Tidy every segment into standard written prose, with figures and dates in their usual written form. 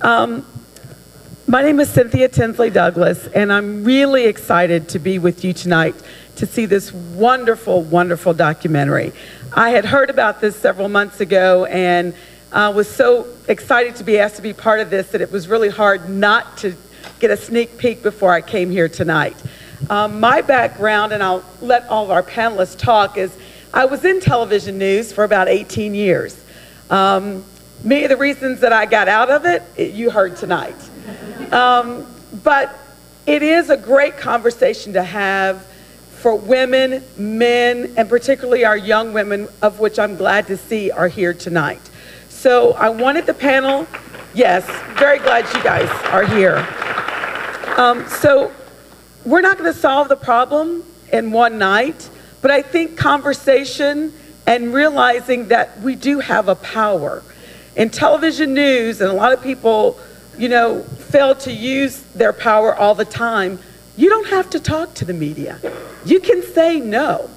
My name is Cynthia Tinsley Douglas, and I'm really excited to be with you tonight to see this wonderful, wonderful documentary. I had heard about this several months ago and was so excited to be asked to be part of this that it was really hard not to get a sneak peek before I came here tonight. My background, and I'll let all of our panelists talk, is I was in television news for about 18 years. Many of the reasons that I got out of it, you heard tonight. But it is a great conversation to have for women, men, and particularly our young women, of which I'm glad to see are here tonight. So I wanted the panel, yes, very glad you guys are here. So we're not going to solve the problem in one night, but I think conversation and realizing that we do have a power. In television news, and a lot of people, you know, fail to use their power all the time, you don't have to talk to the media. You can say no.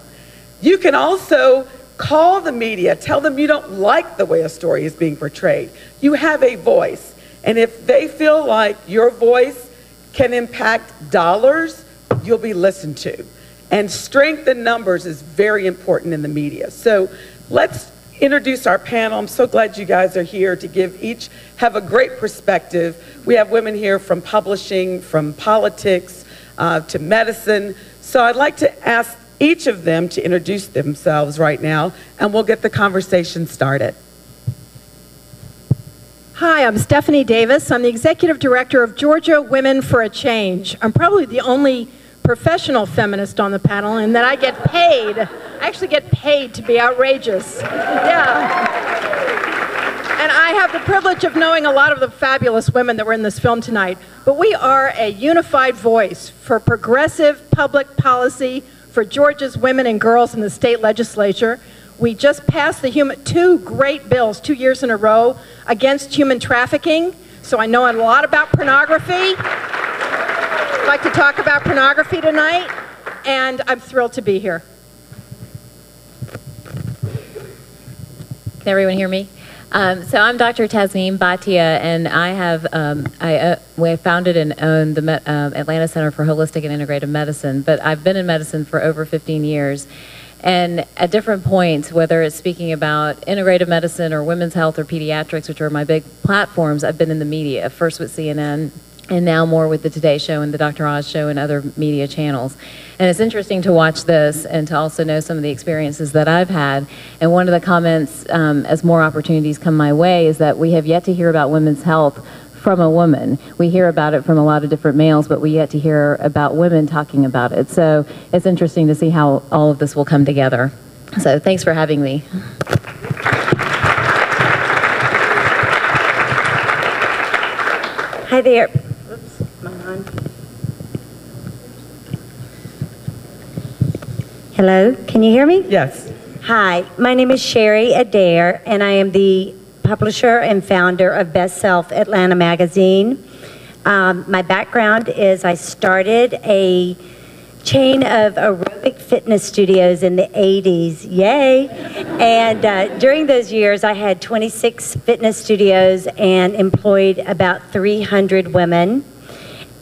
You can also call the media, tell them you don't like the way a story is being portrayed. You have a voice, and if they feel like your voice can impact dollars, you'll be listened to. And strength in numbers is very important in the media. So let's introduce our panel. I'm so glad you guys are here to have a great perspective. We have women here from publishing, from politics, to medicine. So I'd like to ask each of them to introduce themselves right now, and we'll get the conversation started. Hi, I'm Stephanie Davis. I'm the Executive Director of Georgia Women for a Change. I'm probably the only professional feminist on the panel in that I get paid. I actually get paid to be outrageous. Yeah. And I have the privilege of knowing a lot of the fabulous women that were in this film tonight. But we are a unified voice for progressive public policy for Georgia's women and girls in the state legislature. We just passed two great bills 2 years in a row against human trafficking. So I know a lot about pornography. I'd like to talk about pornography tonight, and I'm thrilled to be here. Can everyone hear me? So I'm Dr. Tasneem Bhatia, and we founded and own the Atlanta Center for Holistic and Integrative Medicine, but I've been in medicine for over 15 years. And at different points, whether it's speaking about integrative medicine or women's health or pediatrics, which are my big platforms, I've been in the media, first with CNN, and now more with the Today Show and the Dr. Oz Show and other media channels. And it's interesting to watch this and to also know some of the experiences that I've had. And one of the comments, as more opportunities come my way, is that we have yet to hear about women's health from a woman. We hear about it from a lot of different males, but we yet to hear about women talking about it. So it's interesting to see how all of this will come together. So thanks for having me. Hi there. Oops, am I on? Hello, can you hear me? Yes. Hi, my name is Sherri Adair, and I am the publisher and founder of Best Self Atlanta magazine. My background is I started a chain of aerobic fitness studios in the 80s, yay! And during those years I had 26 fitness studios and employed about 300 women.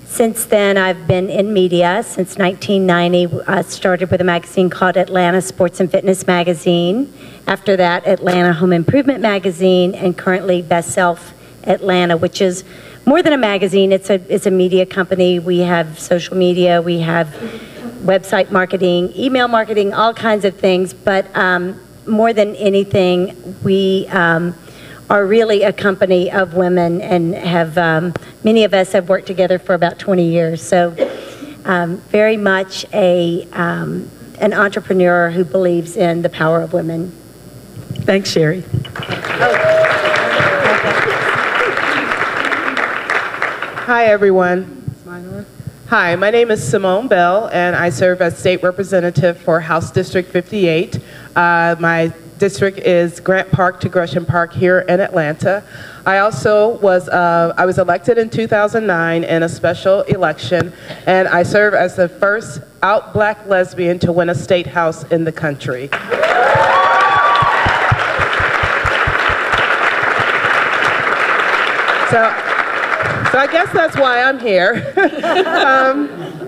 Since then I've been in media. Since 1990 I started with a magazine called Atlanta Sports and Fitness Magazine. After that, Atlanta Home Improvement Magazine, and currently Best Self Atlanta, which is more than a magazine, it's a media company. We have social media, we have website marketing, email marketing, all kinds of things, but more than anything, we are really a company of women and have, many of us have worked together for about 20 years, so very much an entrepreneur who believes in the power of women. Thanks, Sherri. Hi, everyone. Hi, my name is Simone Bell, and I serve as State Representative for House District 58. My district is Grant Park to Gresham Park here in Atlanta. I also was elected in 2009 in a special election, and I serve as the first out black lesbian to win a state house in the country. So So I guess that's why I'm here.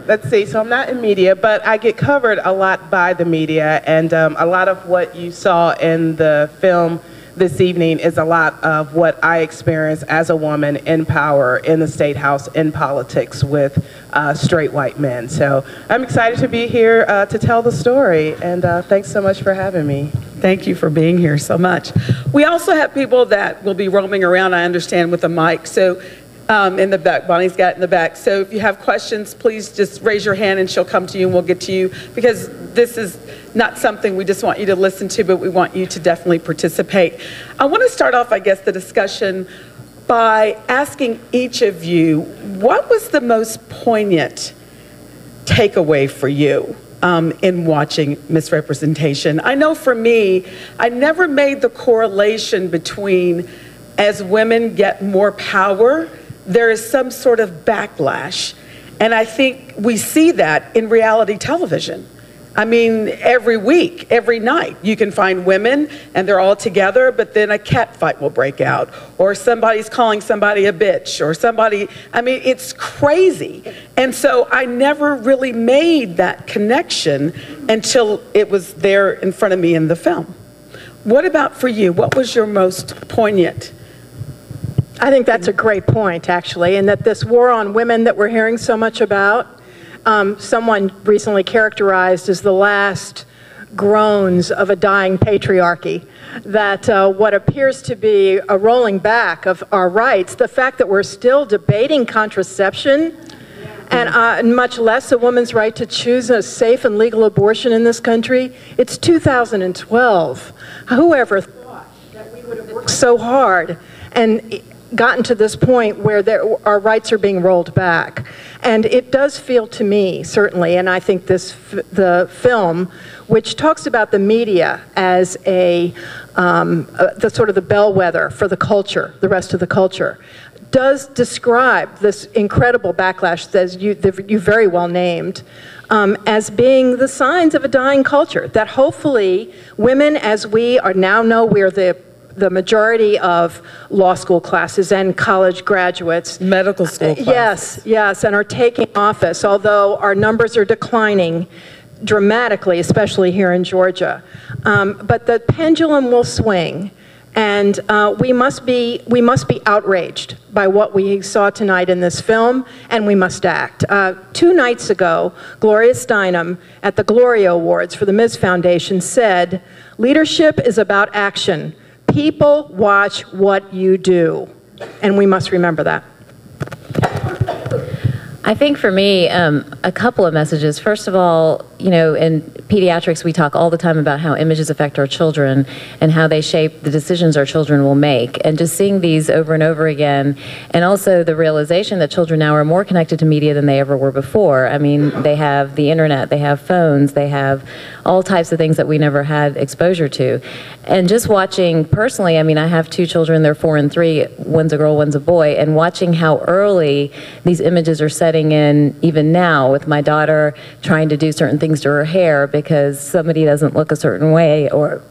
Let's see, so I'm not in media, but I get covered a lot by the media, and a lot of what you saw in the film this evening is a lot of what I experienced as a woman in power in the State House, in politics with straight white men. So I'm excited to be here to tell the story, and thanks so much for having me. Thank you for being here so much. We also have people that will be roaming around, I understand, with a mic. So in the back, Bonnie's got it in the back. So if you have questions, please just raise your hand and she'll come to you and we'll get to you, because this is not something we just want you to listen to, but we want you to definitely participate. I want to start off, I guess, the discussion by asking each of you, what was the most poignant takeaway for you in watching Misrepresentation? I know for me, I never made the correlation between as women get more power, there is some sort of backlash. And I think we see that in reality television. I mean, every week, every night, you can find women and they're all together, but then a cat fight will break out, or somebody's calling somebody a bitch, or somebody, I mean, it's crazy. And so I never really made that connection until it was there in front of me in the film. What about for you? What was your most poignant? I think that's a great point, actually, and that this war on women that we're hearing so much about, someone recently characterized as the last groans of a dying patriarchy, that what appears to be a rolling back of our rights, the fact that we're still debating contraception, and much less a woman's right to choose a safe and legal abortion in this country. It's 2012. Whoever thought that we would have worked so hard and gotten to this point where our rights are being rolled back? And it does feel to me, certainly, and I think the film, which talks about the media as the sort of the bellwether for the culture, the rest of the culture, does describe this incredible backlash that you very well named, as being the signs of a dying culture, that hopefully women, as we are now know we're the majority of law school classes and college graduates. Medical school classes. Yes, and are taking office, although our numbers are declining dramatically, especially here in Georgia. But the pendulum will swing, and we must be outraged by what we saw tonight in this film, and we must act. 2 nights ago, Gloria Steinem at the Gloria Awards for the Ms. Foundation said, "Leadership is about action. People watch what you do," and we must remember that. I think for me, a couple of messages. First of all, you know, in pediatrics, we talk all the time about how images affect our children and how they shape the decisions our children will make. And just seeing these over and over again, and also the realization that children now are more connected to media than they ever were before. I mean, they have the internet, they have phones, they have all types of things that we never had exposure to. And just watching personally, I mean, I have 2 children, they're 4 and 3, one's a girl, one's a boy, and watching how early these images are setting in, even now, with my daughter trying to do certain things to her hair because somebody doesn't look a certain way, or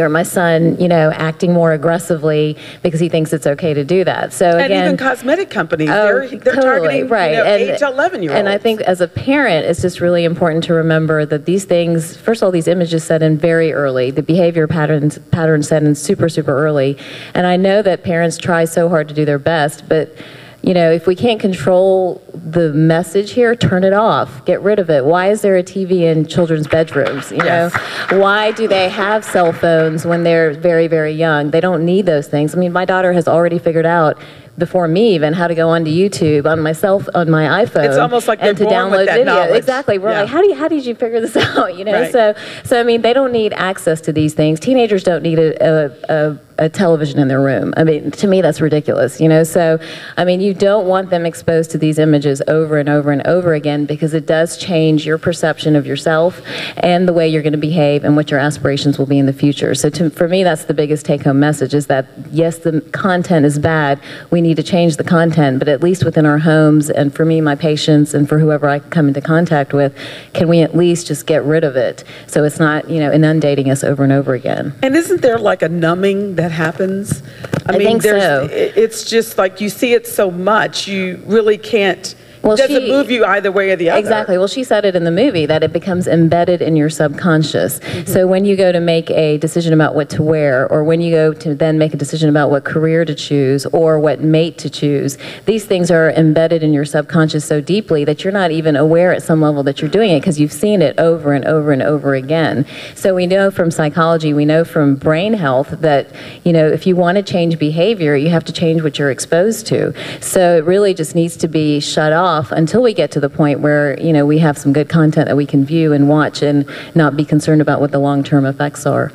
my son, you know, acting more aggressively because he thinks it's okay to do that. So again, and even cosmetic companies, they're totally, targeting right. You know, age 11-year-olds. And I think as a parent, it's just really important to remember that these things, first of all, these images set in very early. The behavior patterns set in super, super early. And I know that parents try so hard to do their best, but you know, if we can't control the message here, turn it off. Get rid of it. Why is there a TV in children's bedrooms? You know, why do they have cell phones when they're very, very young? They don't need those things. I mean, my daughter has already figured out before me even how to go onto YouTube on my iPhone. It's almost like they're and to born download with that videos. knowledge. Exactly. We're like, how did you figure this out? You know, Right. so I mean, they don't need access to these things. Teenagers don't need a television in their room. I mean, to me, that's ridiculous, you know? So, I mean, you don't want them exposed to these images over and over and over again, because it does change your perception of yourself and the way you're going to behave and what your aspirations will be in the future. So for me, that's the biggest take-home message, is that, yes, the content is bad. We need to change the content, but at least within our homes, and for me, my patients, and for whoever I come into contact with, can we at least just get rid of it so it's not, you know, inundating us over and over again? And isn't there like a numbing that that happens? I think so. It's just like you see it so much, you really can't. Well, it doesn't move you either way or the other. Exactly. Well, she said it in the movie, that it becomes embedded in your subconscious. So when you go to make a decision about what to wear, or when you go to then make a decision about what career to choose or what mate to choose, these things are embedded in your subconscious so deeply that you're not even aware at some level that you're doing it, because you've seen it over and over and over again. So we know from psychology, we know from brain health that, you know, if you want to change behavior, you have to change what you're exposed to. So it really just needs to be shut off until we get to the point where, you know, we have some good content that we can view and watch and not be concerned about what the long-term effects are.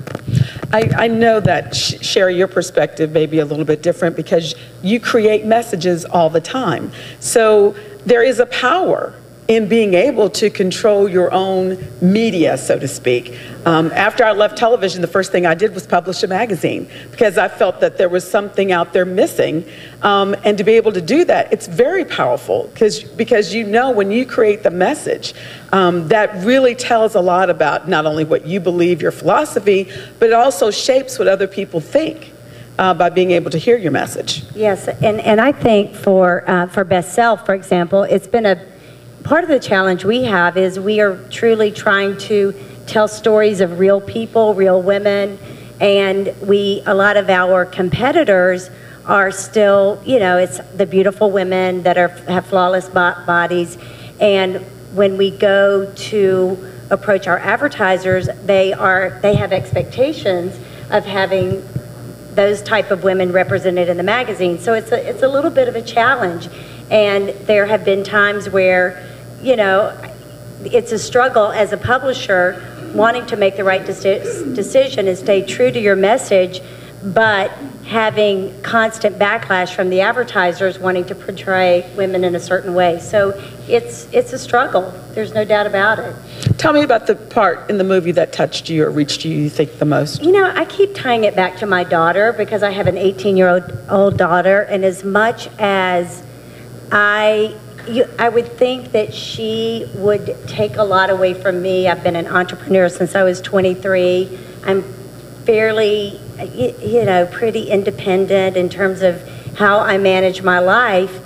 I know that, Sherri, your perspective may be a little bit different because you create messages all the time. So there is a power in being able to control your own media, so to speak. After I left television, the first thing I did was publish a magazine because I felt that there was something out there missing. And to be able to do that, it's very powerful because you know when you create the message, that really tells a lot about not only what you believe, your philosophy, but it also shapes what other people think. By being able to hear your message. Yes, and I think for Best Self, for example, it's been a part of the challenge we have is we are truly trying to tell stories of real people, real women, and a lot of our competitors are still, you know, it's the beautiful women that have flawless bodies, and when we go to approach our advertisers, they have expectations of having those type of women represented in the magazine. So it's a little bit of a challenge, and there have been times where, you know, it's a struggle as a publisher wanting to make the right decision and stay true to your message, but having constant backlash from the advertisers wanting to portray women in a certain way. So it's a struggle. There's no doubt about it. Tell me about the part in the movie that touched you or reached you think the most. You know, I keep tying it back to my daughter because I have an 18-year-old daughter, and as much as I would think that she would take a lot away from me. I've been an entrepreneur since I was 23. I'm fairly, you know, pretty independent in terms of how I manage my life.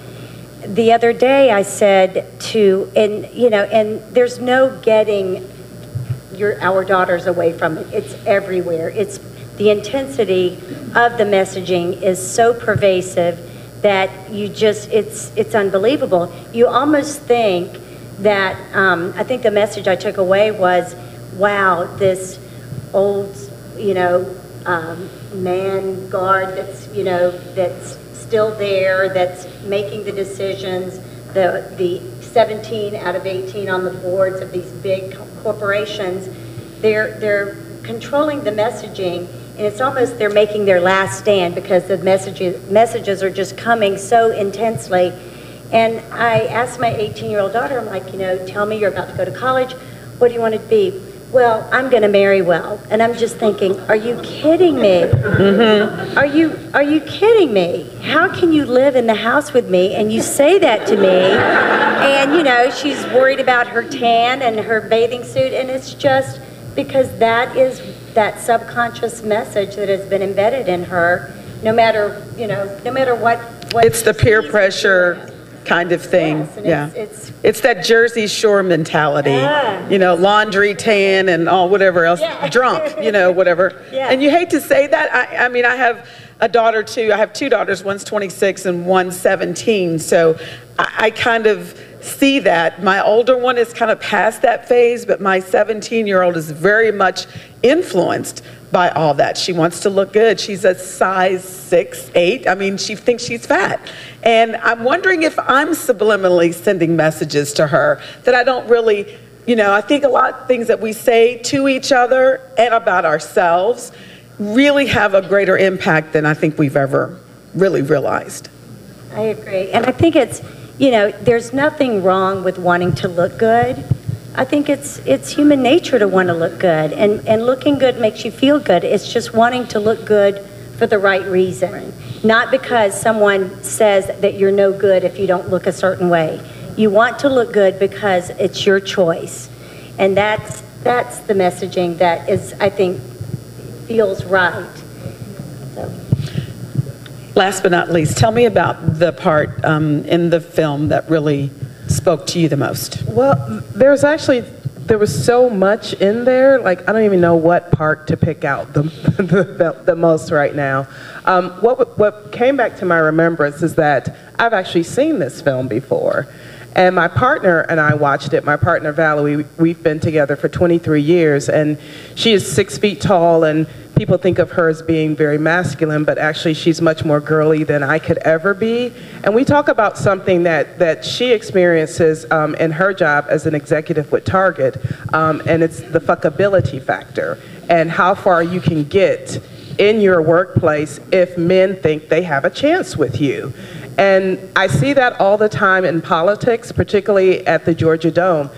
The other day I said and there's no getting our daughters away from it. It's everywhere. It's the intensity of the messaging is so pervasive that it's unbelievable. You almost think that, I think the message I took away was, wow, this old, you know, man guard that's still there, that's making the decisions, the 17 out of 18 on the boards of these big corporations, they're controlling the messaging. And it's almost they're making their last stand because the messages are just coming so intensely. And I asked my 18-year-old daughter, I'm like, you know, tell me, you're about to go to college. What do you want to be? Well, I'm going to marry well. And I'm just thinking, are you kidding me? Mm-hmm. Are you kidding me? How can you live in the house with me and you say that to me? And, you know, she's worried about her tan and her bathing suit. And it's just because that is that subconscious message that has been embedded in her, no matter what it's the peer pressure kind of thing. Yes, it's that Jersey Shore mentality, you know, laundry, tan, and all whatever else, drunk, you know, whatever. Yeah. And you hate to say that. I mean, I have a daughter too. I have two daughters, one's 26 and one's 17. So I kind of see that. My older one is kind of past that phase, but my 17-year-old is very much influenced by all that. She wants to look good. She's a size 6, 8. I mean, she thinks she's fat. And I'm wondering if I'm subliminally sending messages to her that I don't really, you know, I think a lot of things that we say to each other and about ourselves really have a greater impact than I think we've ever really realized. I agree. And I think it's, you know, there's nothing wrong with wanting to look good. I think it's human nature to want to look good, and looking good makes you feel good. It's just wanting to look good for the right reason, not because someone says that you're no good if you don't look a certain way. You want to look good because it's your choice, and that's the messaging that is, I think, feels right. So. Last but not least, tell me about the part in the film that really spoke to you the most. Well, there was so much in there, like I don't even know what part to pick out the most right now. What came back to my remembrance is that I've actually seen this film before. And my partner and I watched it. My partner, Valerie, we've been together for 23 years, and she is 6 feet tall, and people think of her as being very masculine, but actually she's much more girly than I could ever be. And we talk about something that she experiences in her job as an executive with Target, and it's the fuckability factor, and how far you can get in your workplace if men think they have a chance with you. And I see that all the time in politics, particularly at the Georgia Dome.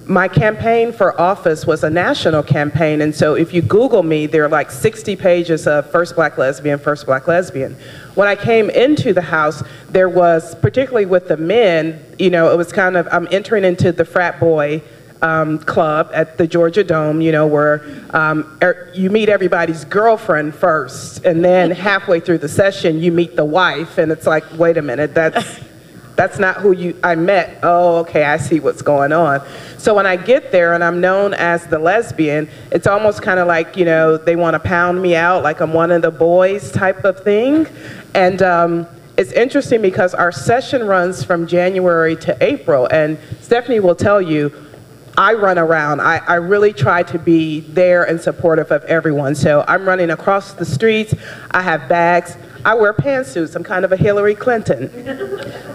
My campaign for office was a national campaign, and so if you Google me, there are like 60 pages of first black lesbian, first black lesbian. When I came into the House, there was, particularly with the men, you know, it was kind of, I'm entering into the frat boy club at the Georgia Dome, you know, where you meet everybody's girlfriend first, and then halfway through the session, you meet the wife, and it's like, wait a minute, that's not who I met. Oh, okay, I see what's going on. So when I get there and I'm known as the lesbian, it's almost kind of like, you know, they want to pound me out like I'm one of the boys type of thing. And it's interesting because our session runs from January to April, and Stephanie will tell you, I run around. I really try to be there and supportive of everyone. So I'm running across the streets. I have bags. I wear pantsuits. I'm kind of a Hillary Clinton.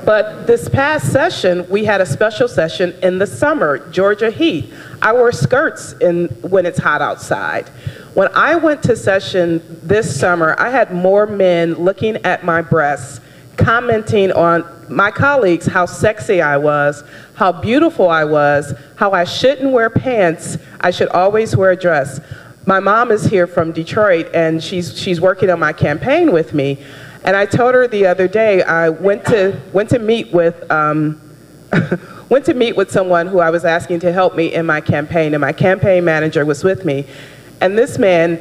But this past session, we had a special session in the summer, Georgia heat. I wear skirts when it's hot outside. When I went to session this summer, I had more men looking at my breasts, commenting on my colleagues how sexy I was, how beautiful I was, how I shouldn't wear pants, I should always wear a dress. My mom is here from Detroit, and she's working on my campaign with me. And I told her the other day I went to meet with someone who I was asking to help me in my campaign, and my campaign manager was with me. And this man,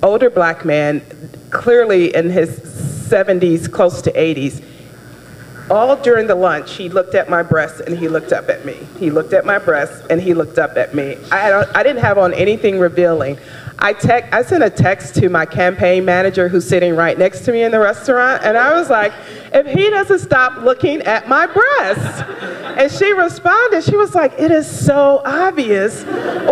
older black man, clearly in his 70s, close to 80s, all during the lunch, he looked at my breasts and he looked up at me. He looked at my breasts and he looked up at me. I didn't have on anything revealing. I sent a text to my campaign manager who's sitting right next to me in the restaurant, and I was like, if he doesn't stop looking at my breasts. And she responded, she was like, it is so obvious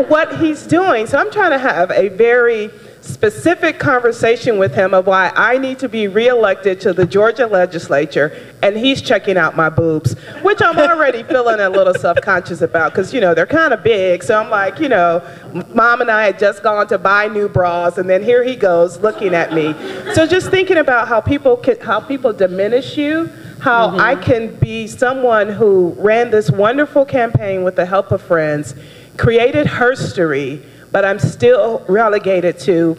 what he's doing. So I'm trying to have a very specific conversation with him of why I need to be reelected to the Georgia legislature, and he's checking out my boobs, which I'm already feeling a little self-conscious about because, you know, they're kind of big. So I'm like, you know, Mom and I had just gone to buy new bras, and then here he goes looking at me. So just thinking about how people diminish you, how I can be someone who ran this wonderful campaign with the help of friends, created herstory, but I'm still relegated to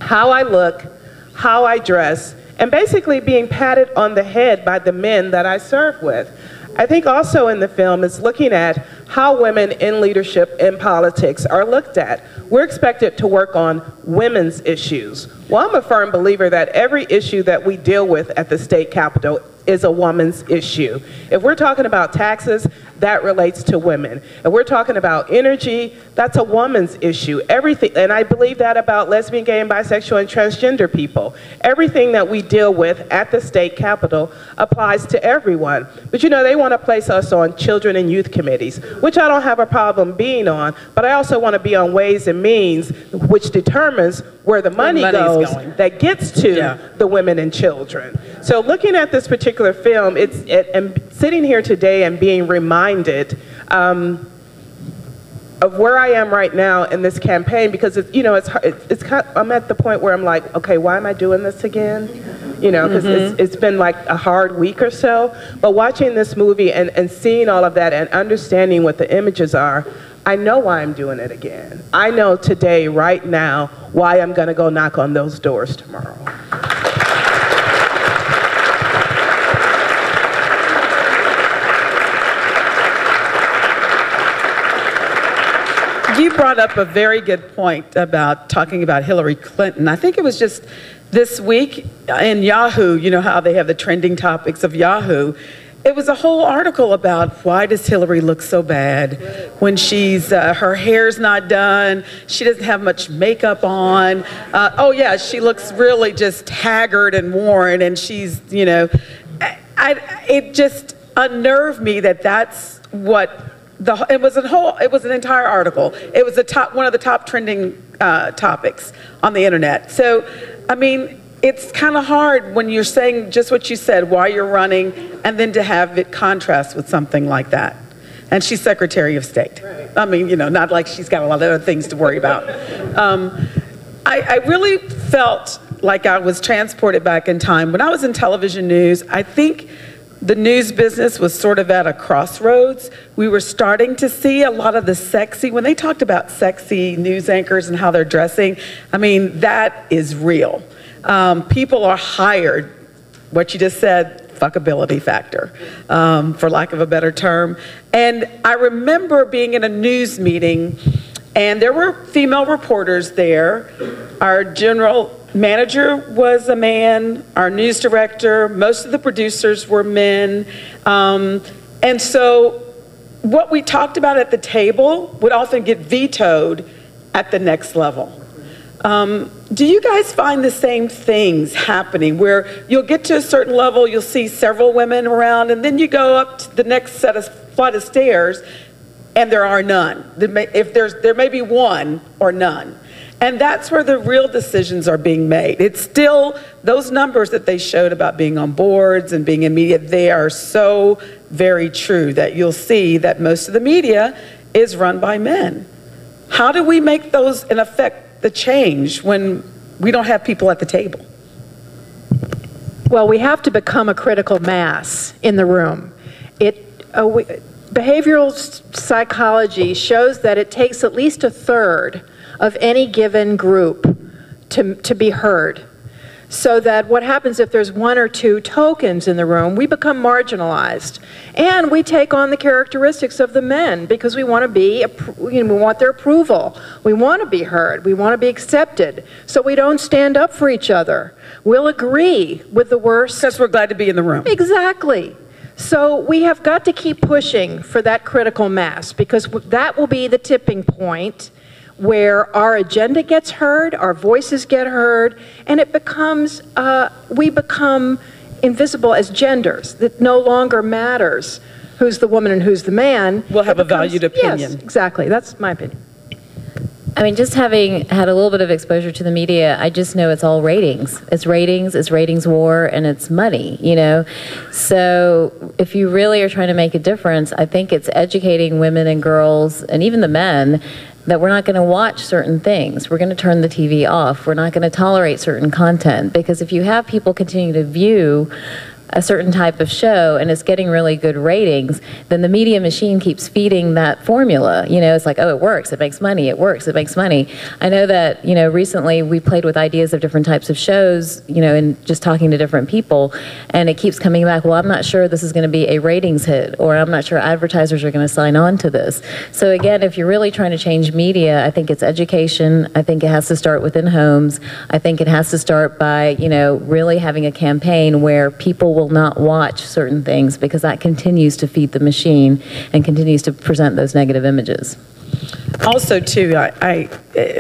how I look, how I dress, and basically being patted on the head by the men that I serve with. I think also in the film is looking at how women in leadership in politics are looked at. We're expected to work on women's issues. Well, I'm a firm believer that every issue that we deal with at the state capitol is a woman's issue. If we're talking about taxes, that relates to women. If we're talking about energy, that's a woman's issue. Everything, and I believe that about lesbian, gay, and bisexual and transgender people. Everything that we deal with at the state capitol applies to everyone. But you know, they want to place us on children and youth committees, which I don't have a problem being on, but I also want to be on Ways and Means, which determines where the money goes that gets to the women and children. So looking at this particular film, and sitting here today and being reminded of where I am right now in this campaign, because I'm at the point where I'm like, okay, why am I doing this again? You know, because it's been like a hard week or so. But watching this movie and seeing all of that and understanding what the images are, I know why I'm doing it again. I know today, right now, why I'm going to go knock on those doors tomorrow. You brought up a very good point about talking about Hillary Clinton. I think it was just this week in Yahoo, you know how they have the trending topics of Yahoo. It was a whole article about why does Hillary look so bad when she's, her hair's not done, she doesn't have much makeup on. Oh yeah, she looks really just haggard and worn, and she's, you know, it just unnerved me that that's what it was an entire article. It was one of the top trending topics on the internet. So, I mean, it's kind of hard when you're saying just what you said, why you're running, and then to have it contrast with something like that. And she's Secretary of State. Right. I mean, you know, not like she's got a lot of other things to worry about. I really felt like I was transported back in time. When I was in television news, I think the news business was sort of at a crossroads. We were starting to see a lot of the sexy, when they talked about sexy news anchors and how they're dressing, I mean, that is real. People are hired, what you just said, fuckability factor, for lack of a better term. And I remember being in a news meeting, and there were female reporters there. Our general manager was a man, our news director, most of the producers were men. And so what we talked about at the table would often get vetoed at the next level. Do you guys find the same things happening where you'll get to a certain level, you'll see several women around, and then you go up to the next flight of stairs and there are none? There may be one or none. And that's where the real decisions are being made. It's still those numbers that they showed about being on boards and being in media, they are so very true that you'll see that most of the media is run by men. How do we make those, in effect, the change when we don't have people at the table? Well, we have to become a critical mass in the room. Behavioral psychology shows that it takes at least a third of any given group to be heard. So that what happens if there's one or two tokens in the room, we become marginalized. And we take on the characteristics of the men because we want to be, we want their approval. We want to be heard. We want to be accepted. So we don't stand up for each other. We'll agree with the worst. Because we're glad to be in the room. Exactly. So we have got to keep pushing for that critical mass because that will be the tipping point where our agenda gets heard, our voices get heard, and it becomes, we become invisible as genders. That no longer matters who's the woman and who's the man. We'll have a valued opinion. Yes, exactly. That's my opinion. I mean, just having had a little bit of exposure to the media, I just know it's all ratings. It's ratings war, and it's money, you know? So if you really are trying to make a difference, I think it's educating women and girls, and even the men, that we're not going to watch certain things. We're going to turn the TV off. We're not going to tolerate certain content, because if you have people continue to view a certain type of show and it's getting really good ratings, then the media machine keeps feeding that formula. You know, it's like, oh, it works, it makes money, it works, it makes money. I know that, you know, recently we played with ideas of different types of shows, you know, and just talking to different people, and it keeps coming back, well, I'm not sure this is going to be a ratings hit, or I'm not sure advertisers are going to sign on to this. So again, if you're really trying to change media, I think it's education. I think it has to start within homes. I think it has to start by, you know, really having a campaign where people will not watch certain things, because that continues to feed the machine and continues to present those negative images. Also, too,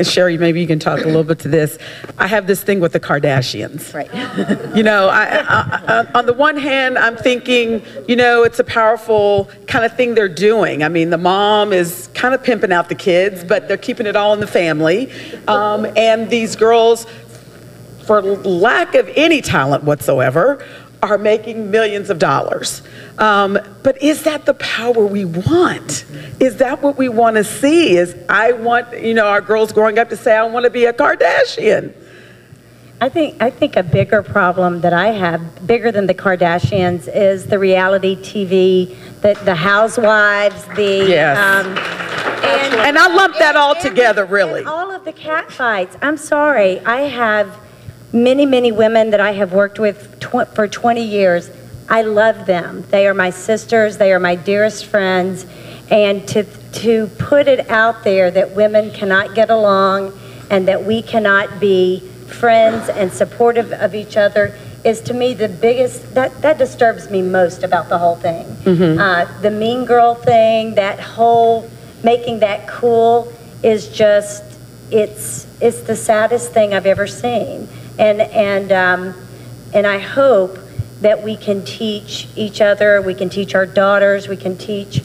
Sherri, maybe you can talk a little bit to this. I have this thing with the Kardashians. Right. You know, on the one hand, I'm thinking, you know, it's a powerful kind of thing they're doing. I mean, the mom is kind of pimping out the kids, but they're keeping it all in the family. And these girls, for lack of any talent whatsoever, are making millions of dollars. But is that the power we want? Is that what we want to see? I want, you know, our girls growing up to say, I want to be a Kardashian. I think a bigger problem that I have, bigger than the Kardashians, is the reality TV, the housewives, the... Yes. And I lump that all together, really. And all of the cat fights. I'm sorry, I have many women that I have worked with for 20 years. I love them. They are my sisters. They are my dearest friends. And to put it out there that women cannot get along and that we cannot be friends and supportive of each other is, to me, the biggest, that disturbs me most about the whole thing. The mean girl thing, that whole making that cool is just, it's the saddest thing I've ever seen. And I hope that we can teach each other, we can teach our daughters, we can teach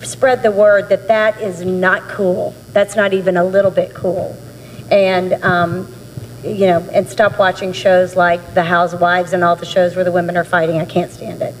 spread the word that that is not cool. That's not even a little bit cool. And, you know, and stop watching shows like The Housewives and all the shows where the women are fighting. I can't stand it.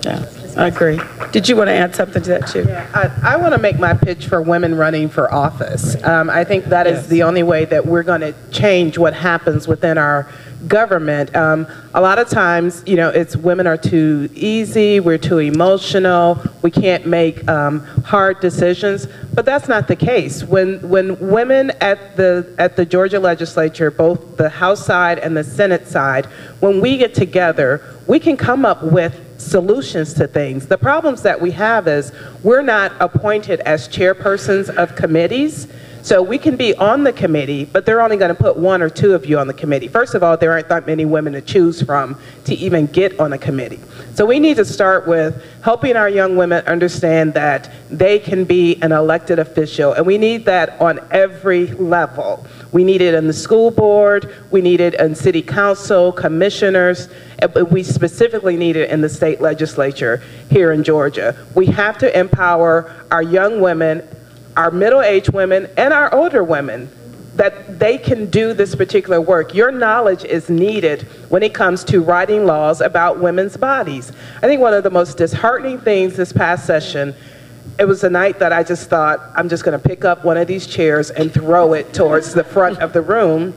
Yeah, I agree. Did you want to add something to that, too? Yeah, I want to make my pitch for women running for office. I think that is the only way that we're going to change what happens within our government. A lot of times, you know, it's women are too easy, we're too emotional, we can't make hard decisions, but that's not the case. When women at the Georgia legislature, both the House side and the Senate side, when we get together, we can come up with solutions to things. The problems that we have is we're not appointed as chairpersons of committees. So we can be on the committee, but they're only going to put 1 or 2 of you on the committee. First of all, there aren't that many women to choose from to even get on a committee. So we need to start with helping our young women understand that they can be an elected official, and we need that on every level. We need it in the school board, we need it in city council, commissioners, but we specifically need it in the state legislature here in Georgia. We have to empower our young women, our middle-aged women, and our older women, that they can do this particular work. Your knowledge is needed when it comes to writing laws about women's bodies. I think one of the most disheartening things this past session, it was a night that I just thought, I'm just gonna pick up one of these chairs and throw it towards the front of the room,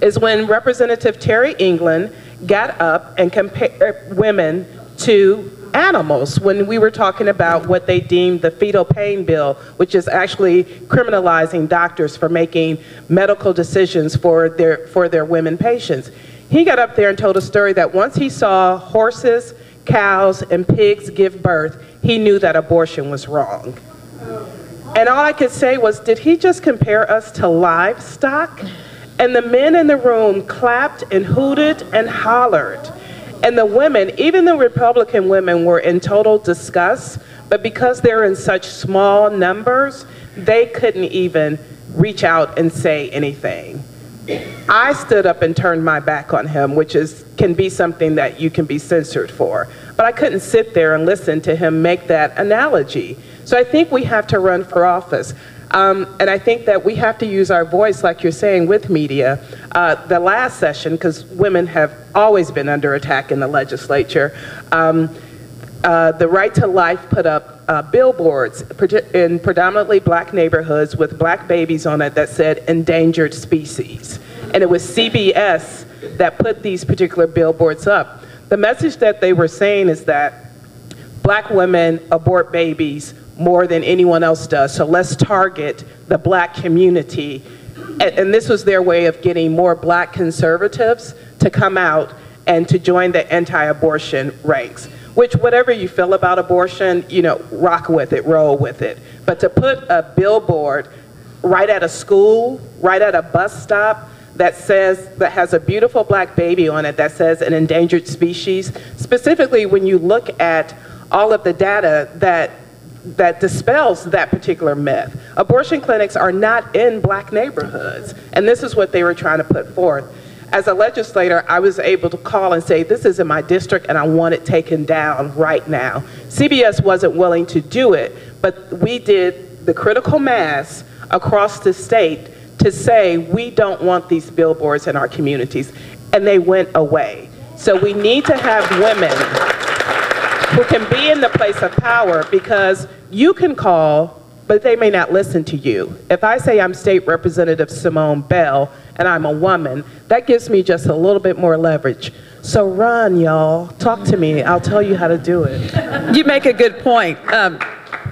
is when Representative Terry England got up and compared women to animals when we were talking about what they deemed the fetal pain bill, which is actually criminalizing doctors for making medical decisions for their women patients. He got up there and told a story that once he saw horses, cows, and pigs give birth, he knew that abortion was wrong. And all I could say was, did he just compare us to livestock? And the men in the room clapped and hooted and hollered. And the women, even the Republican women, were in total disgust, but because they're in such small numbers, they couldn't even reach out and say anything. I stood up and turned my back on him, which can be something that you can be censored for. But I couldn't sit there and listen to him make that analogy. So I think we have to run for office. And I think that we have to use our voice, like you're saying, with media. The last session, because women have always been under attack in the legislature, the Right to Life put up billboards in predominantly black neighborhoods with black babies on it that said endangered species. And it was CBS that put these particular billboards up. The message that they were saying is that black women abort babies more than anyone else does, so let's target the black community. And this was their way of getting more black conservatives to come out and to join the anti-abortion ranks. Which, whatever you feel about abortion, you know, rock with it, roll with it. But to put a billboard right at a school, right at a bus stop, that has a beautiful black baby on it that says an endangered species, specifically when you look at all of the data that dispels that particular myth. Abortion clinics are not in black neighborhoods, and this is what they were trying to put forth. As a legislator, I was able to call and say, this is in my district and I want it taken down right now. CBS wasn't willing to do it, but we did the critical mass across the state to say, we don't want these billboards in our communities, and they went away. So we need to have women who can be in the place of power, because you can call, but they may not listen to you. If I say I'm State Representative Simone Bell and I'm a woman, that gives me just a little bit more leverage. So run, y'all. Talk to me. I'll tell you how to do it. You make a good point.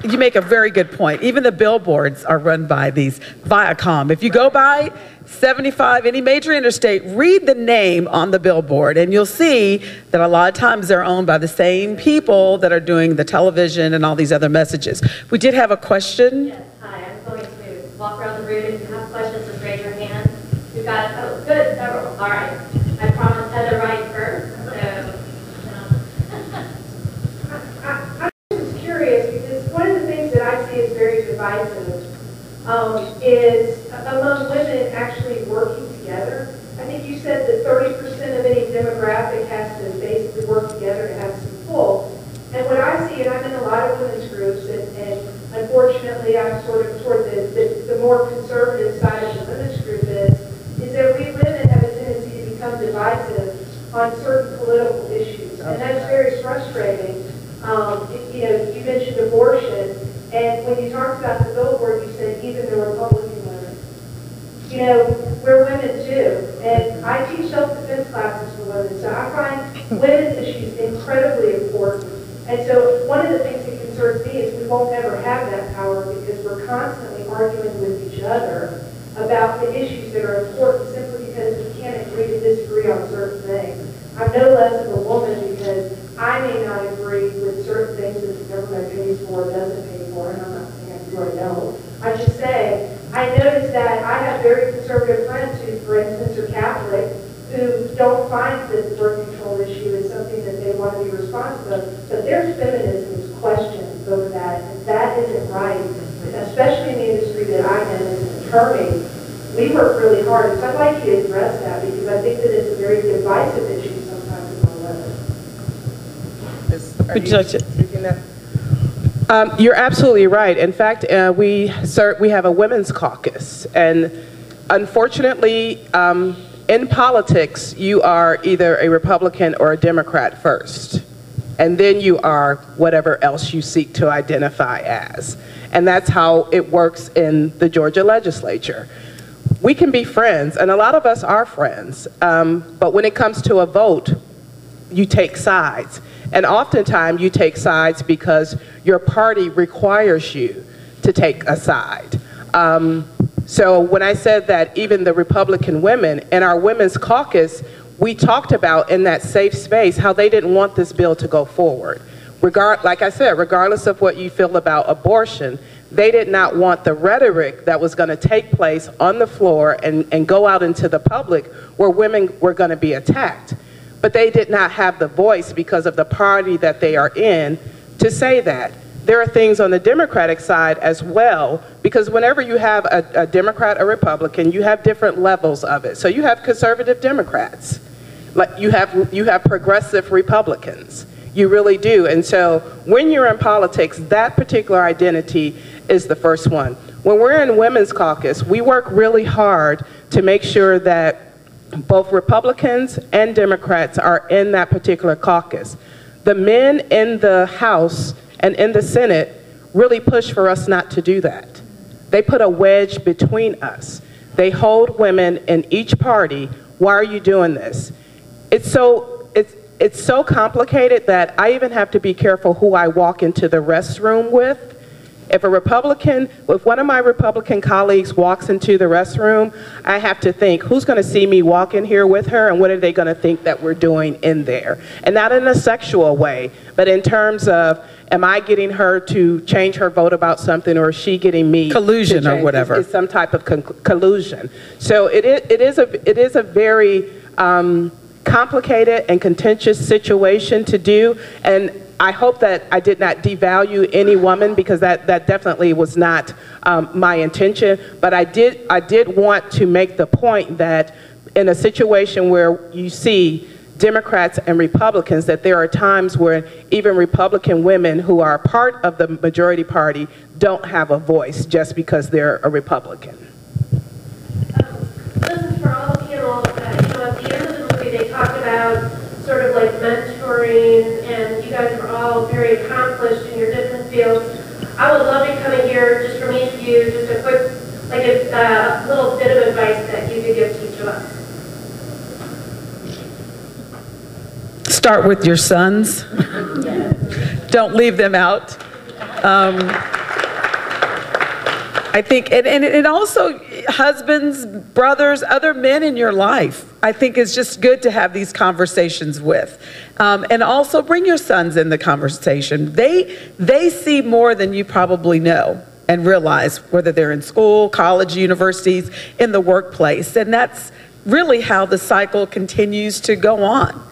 you make a very good point. Even the billboards are run by these Viacom. If you go by 75, any major interstate, read the name on the billboard, and you'll see that a lot of times they're owned by the same people that are doing the television and all these other messages. We did have a question. Yes, hi. I'm going to walk around the room. If you have questions, just raise your hand. We've got, oh, good, several. All right. I promised Heather Wright first, so. I'm just curious, because one of the things that I see is very divisive is among women actually working together. I think you said that 30% of any demographic has to basically work together to have some pull. And what I see, and I'm in a lot of women's groups, and unfortunately I'm sort of toward the more conservative side of the women's group is that we women have a tendency to become divisive on certain political issues. And that's very frustrating. You know, you mentioned abortion, and when you talked about the billboard, you said even the Republican women. You know, we're women too, and I teach self-defense classes for women, so I find women's issues incredibly important. And so one of the things that concerns me is we won't ever have that power because we're constantly arguing with each other about the issues that are important simply because we can't agree to disagree on certain things. I'm no less of a woman because I may not agree with certain things that the government pays for or doesn't pay for, and I'm not saying I do or don't. I just say, I notice that I have very conservative friends who, for instance, are Catholic, who don't find the birth control issue as something that they want to be responsive of, but their feminism is questioned over that, and that isn't right, especially in the industry that I'm in as an attorney. We work really hard, so I'd like you to address that because I think that it's a very divisive issue sometimes among women. You're absolutely right. In fact, we have a women's caucus, and unfortunately, in politics, you are either a Republican or a Democrat first, and then you are whatever else you seek to identify as. And that's how it works in the Georgia legislature. We can be friends, and a lot of us are friends, but when it comes to a vote, you take sides. And oftentimes you take sides because your party requires you to take a side. So when I said that even the Republican women in our women's caucus, we talked about in that safe space how they didn't want this bill to go forward. Like I said, regardless of what you feel about abortion, they did not want the rhetoric that was going to take place on the floor and go out into the public where women were going to be attacked. But they did not have the voice because of the party that they are in to say that. There are things on the Democratic side as well, because whenever you have a Democrat or Republican, you have different levels of it. So you have conservative Democrats, like you have progressive Republicans. You really do. And so when you're in politics, that particular identity is the first one. When we're in Women's Caucus, we work really hard to make sure that both Republicans and Democrats are in that particular caucus. The men in the House and in the Senate really push for us not to do that. They put a wedge between us. They hold women in each party. Why are you doing this? It's so complicated that I even have to be careful who I walk into the restroom with. If one of my Republican colleagues walks into the restroom, I have to think, who's going to see me walk in here with her, and what are they going to think that we're doing in there? And not in a sexual way, but in terms of, am I getting her to change her vote about something, or is she getting me collusion or whatever? It's some type of collusion. So it is a very complicated and contentious situation to do, and I hope that I did not devalue any woman, because that definitely was not my intention. But I did want to make the point that in a situation where you see Democrats and Republicans, that there are times where even Republican women who are part of the majority party don't have a voice just because they're a Republican. Listen, for all the panel, at the end of the movie they talk about sort of like mentoring, and you guys are all very accomplished in your different fields. I would love to come in here just from each of you, just a quick, like a little bit of advice that you could give to each of us. Start with your sons. Don't leave them out. I think, and it also, husbands, brothers, other men in your life, I think it's just good to have these conversations with. And also bring your sons in the conversation. They see more than you probably know and realize, whether they're in school, college, universities, in the workplace. And that's really how the cycle continues to go on.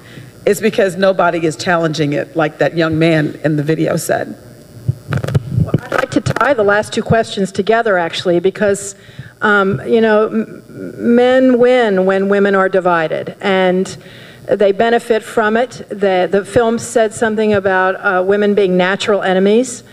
It's because nobody is challenging it, like that young man in the video said. Well, I'd like to tie the last two questions together, actually, because, you know, men win when women are divided, and they benefit from it. The film said something about women being natural enemies.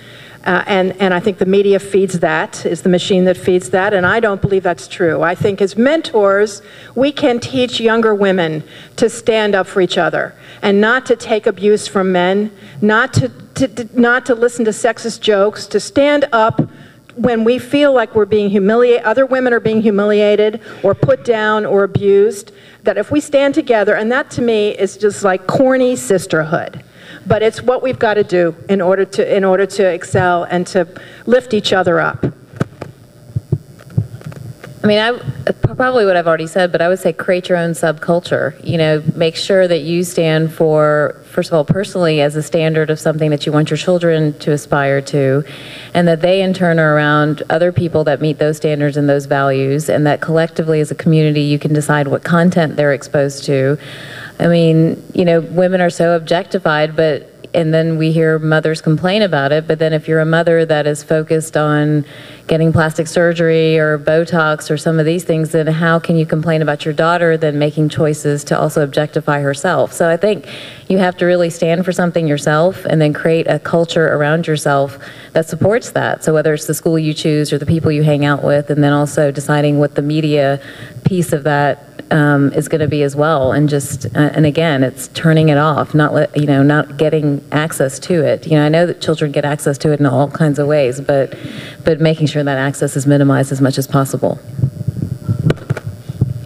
And I think the media feeds that, is the machine that feeds that, and I don't believe that's true. I think as mentors, we can teach younger women to stand up for each other and not to take abuse from men, not to listen to sexist jokes, to stand up when we feel like we're being humiliated, other women are being humiliated or put down or abused, that if we stand together, and that to me is just like corny sisterhood. But it's what we've got to do in order to excel and to lift each other up. I mean, probably what I've already said, but I would say create your own subculture. You know, make sure that you stand for, first of all, personally as a standard of something that you want your children to aspire to, and that they in turn are around other people that meet those standards and those values, and that collectively as a community you can decide what content they're exposed to. I mean, you know, women are so objectified, and then we hear mothers complain about it, but then if you're a mother that is focused on getting plastic surgery or Botox or some of these things, then how can you complain about your daughter then making choices to also objectify herself? So I think you have to really stand for something yourself and then create a culture around yourself that supports that. So whether it's the school you choose or the people you hang out with, and then also deciding what the media piece of that is going to be as well, and just and again, it's turning it off, not getting access to it. You know, I know that children get access to it in all kinds of ways, but making sure that access is minimized as much as possible.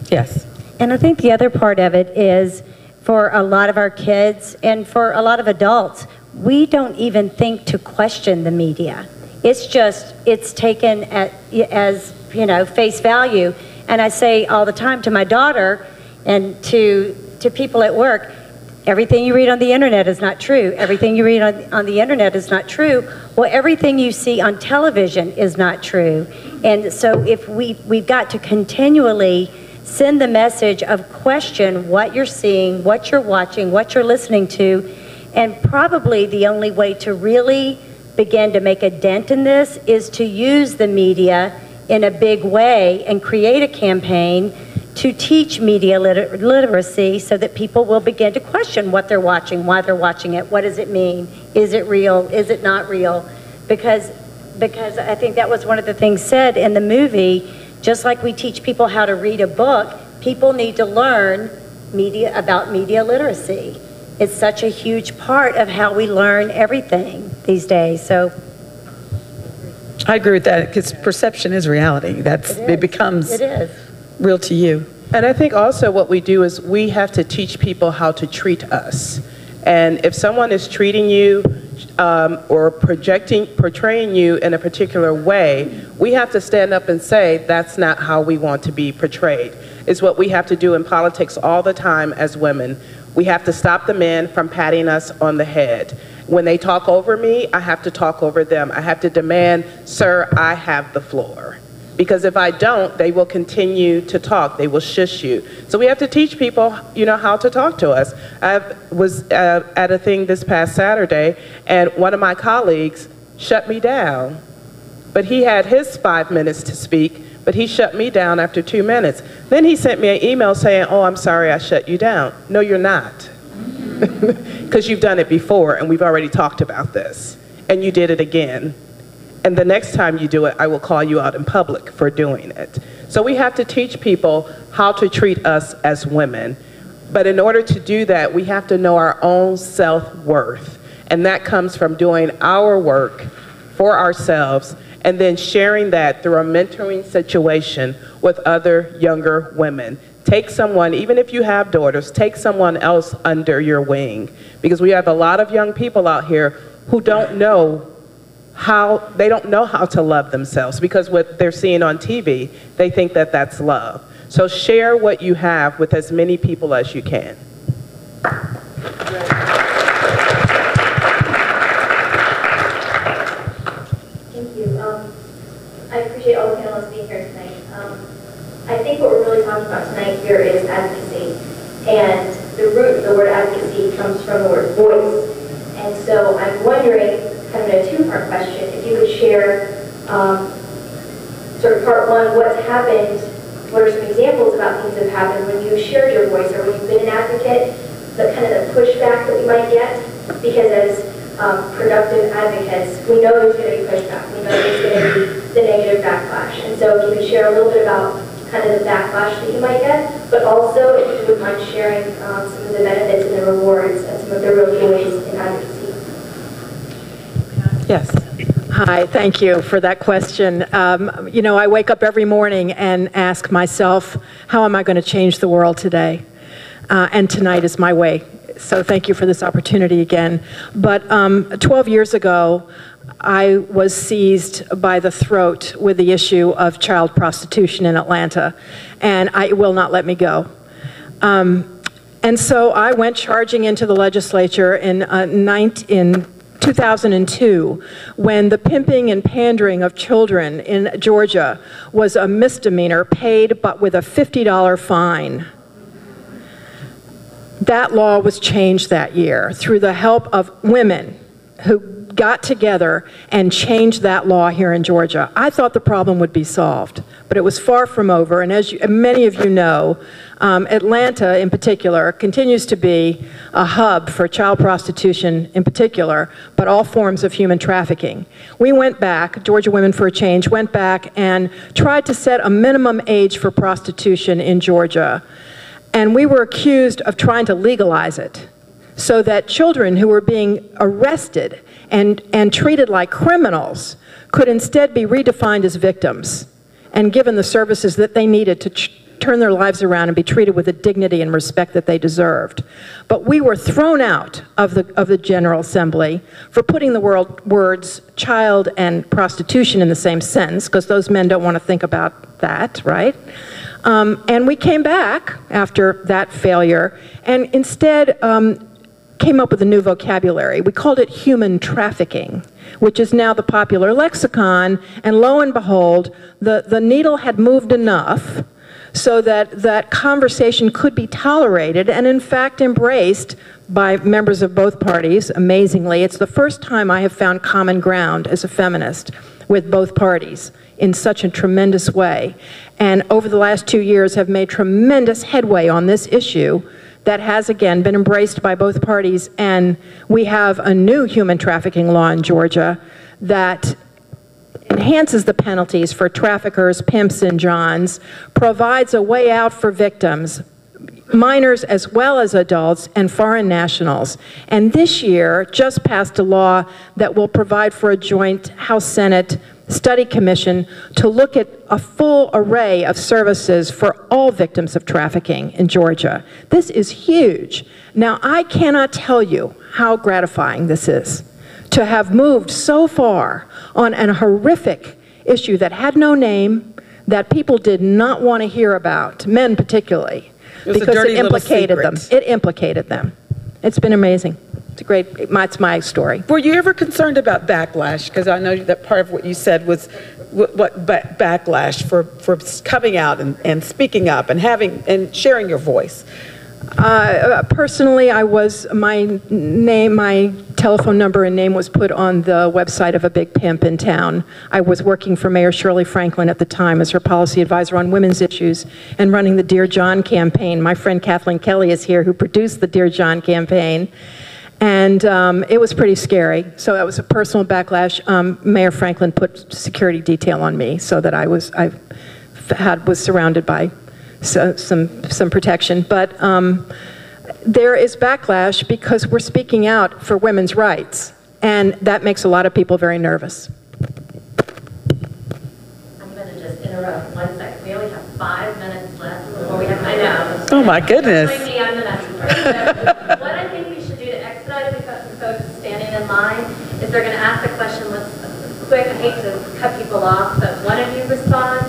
Yes. And I think the other part of it is, for a lot of our kids and for a lot of adults, we don't even think to question the media. It's just, it's taken as, you know, face value. And I say all the time to my daughter and to people at work, everything you read on the internet is not true. Everything you read on the internet is not true. Well, everything you see on television is not true. And so if we've got to continually send the message of question what you're seeing, what you're watching, what you're listening to, and probably the only way to really begin to make a dent in this is to use the media in a big way and create a campaign to teach media literacy so that people will begin to question what they're watching, why they're watching it, what does it mean, is it real, is it not real? Because I think that was one of the things said in the movie, just like we teach people how to read a book, people need to learn about media literacy. It's such a huge part of how we learn everything these days. So I agree with that, because perception is reality. It becomes real to you. And I think also what we do is we have to teach people how to treat us. And if someone is treating you or portraying you in a particular way, we have to stand up and say, that's not how we want to be portrayed. It's what we have to do in politics all the time as women. We have to stop the men from patting us on the head. When they talk over me, I have to talk over them. I have to demand, sir, I have the floor. Because if I don't, they will continue to talk. They will shush you. So we have to teach people, you know, how to talk to us. I was at a thing this past Saturday, and one of my colleagues shut me down. But he had his 5 minutes to speak, but he shut me down after 2 minutes. Then he sent me an email saying, oh, I'm sorry I shut you down. No, you're not. Because you've done it before, and we've already talked about this. And you did it again. And the next time you do it, I will call you out in public for doing it. So we have to teach people how to treat us as women. But in order to do that, we have to know our own self-worth. And that comes from doing our work for ourselves and then sharing that through a mentoring situation with other younger women. Take someone, even if you have daughters, take someone else under your wing. Because we have a lot of young people out here who don't know they don't know how to love themselves, because what they're seeing on TV, they think that that's love. So share what you have with as many people as you can. Thank you. I appreciate all the panelists being here tonight. I think what we're really talking about tonight here is advocacy. And the root of the word advocacy comes from the word voice. And so I'm wondering, kind of in a two-part question, if you could share sort of part one, what's happened, what are some examples about things that have happened when you've shared your voice or when you've been an advocate, the kind of the pushback that we might get, because as productive advocates, we know there's going to be pushback. We know there's going to be the negative backlash. And so if you could share a little bit about kind of the backlash that you might get, but also if you would mind sharing some of the benefits and the rewards and some of the real joys in advocacy. Yes. Hi, thank you for that question. You know, I wake up every morning and ask myself, how am I going to change the world today? And tonight is my way. So thank you for this opportunity again. But 12 years ago, I was seized by the throat with the issue of child prostitution in Atlanta, and it will not let me go. And so I went charging into the legislature in 2002, when the pimping and pandering of children in Georgia was a misdemeanor paid but with a $50 fine. That law was changed that year through the help of women who got together and changed that law here in Georgia. I thought the problem would be solved, but it was far from over. And as many of you know, Atlanta in particular continues to be a hub for child prostitution in particular, but all forms of human trafficking. We went back, Georgia Women for a Change went back and tried to set a minimum age for prostitution in Georgia. And we were accused of trying to legalize it so that children who were being arrested and treated like criminals could instead be redefined as victims and given the services that they needed to turn their lives around and be treated with the dignity and respect that they deserved. But we were thrown out of the General Assembly for putting the words child and prostitution in the same sentence, because those men don't want to think about that, right? And we came back after that failure and instead came up with a new vocabulary. We called it human trafficking, which is now the popular lexicon, and lo and behold, the needle had moved enough so that that conversation could be tolerated and in fact embraced by members of both parties. Amazingly, it's the first time I have found common ground as a feminist with both parties in such a tremendous way. And over the last 2 years have made tremendous headway on this issue that has again been embraced by both parties. And we have a new human trafficking law in Georgia that enhances the penalties for traffickers, pimps, and johns, provides a way out for victims, minors as well as adults, and foreign nationals. And this year just passed a law that will provide for a joint House-Senate study commission to look at a full array of services for all victims of trafficking in Georgia. This is huge. Now, I cannot tell you how gratifying this is to have moved so far on a horrific issue that had no name, that people did not want to hear about, men particularly, because it implicated them. It implicated them. It's been amazing. It's great. It's my story. Were you ever concerned about backlash? Because I know that part of what you said was backlash for coming out and speaking up and sharing your voice. Personally, my telephone number and name was put on the website of a big pimp in town. I was working for Mayor Shirley Franklin at the time as her policy advisor on women's issues and running the Dear John campaign. My friend Kathleen Kelly is here, who produced the Dear John campaign. And it was pretty scary. So that was a personal backlash. Mayor Franklin put security detail on me so that I was surrounded by some protection. But there is backlash because we're speaking out for women's rights, and that makes a lot of people very nervous. I'm going to just interrupt 1 second. We only have 5 minutes left before we have. I know. Oh my goodness. Like me, I'm the messenger. So what I think we should do to expedite it, we've got some folks standing in line. If they're going to ask a question, let's quick. I hate to cut people off, but one of you respond,